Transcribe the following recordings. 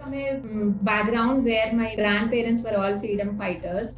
From a background where my grandparents were all freedom fighters,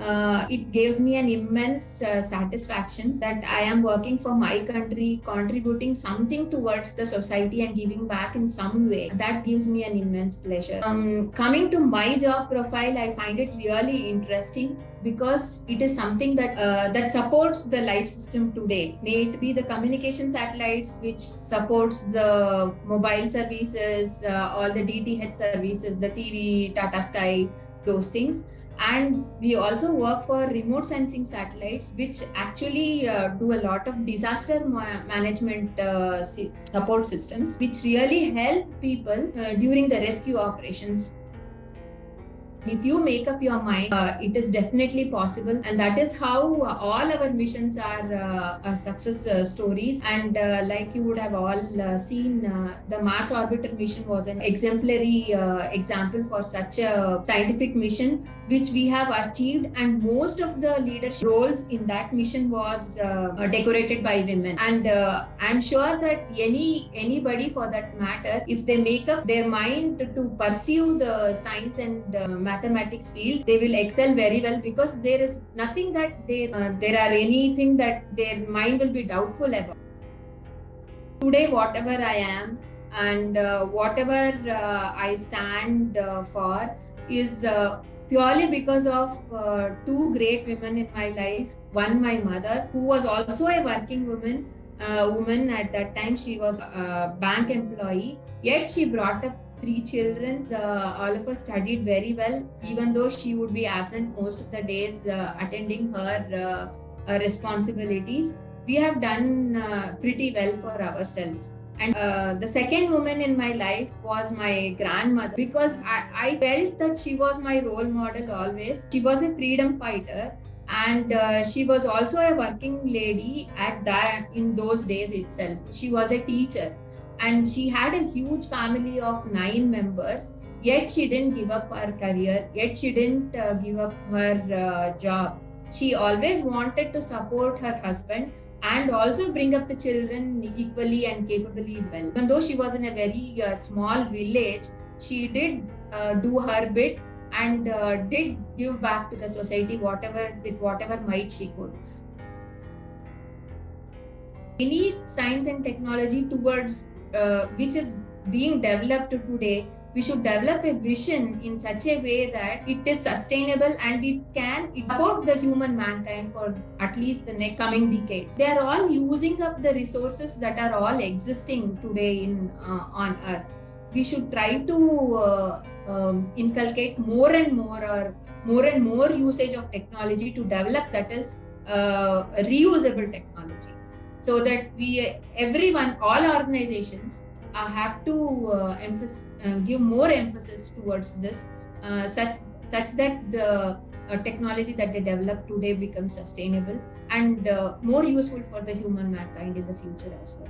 it gives me an immense satisfaction that I am working for my country, contributing something towards the society and giving back in some way. That gives me an immense pleasure. Coming to my job profile, I find it really interesting because it is something that supports the life system today. May it be the communication satellites, which supports the mobile services, all the DTH services, the TV, Tata Sky, those things. And we also work for remote sensing satellites, which actually do a lot of disaster management support systems, which really help people during the rescue operations. If you make up your mind, it is definitely possible, and that is how all our missions are success stories. And like you would have all seen, the Mars orbiter mission was an exemplary example for such a scientific mission, which we have achieved. And most of the leadership roles in that mission was decorated by women. And I'm sure that anybody for that matter, if they make up their mind to pursue the science and mathematics field, they will excel very well, because there is nothing that there are anything that their mind will be doubtful about. Today, whatever I am and whatever I stand for is purely because of two great women in my life. One, my mother, who was also a working woman. Woman at that time, she was a bank employee, yet she brought up 3 children. All of us studied very well, even though she would be absent most of the days attending her responsibilities. We have done pretty well for ourselves. And the second woman in my life was my grandmother, because I felt that she was my role model always. She was a freedom fighter, and she was also a working lady in those days itself. She was a teacher, and she had a huge family of 9 members. Yet she didn't give up her career. Yet she didn't give up her job. She always wanted to support her husband and also bring up the children equally and capably well. Even though she was in a very small village, she did do her bit and did give back to the society with whatever might she could. Any science and technology towards which is being developed today, we should develop a vision in such a way that it is sustainable and it support the human mankind for at least the next coming decades. They are all using up the resources that are all existing today on Earth. We should try to inculcate more and more usage of technology to develop that is reusable technology, so that all organizations have to give more emphasis towards this, such that the technology that they develop today becomes sustainable and more useful for the human mankind in the future as well.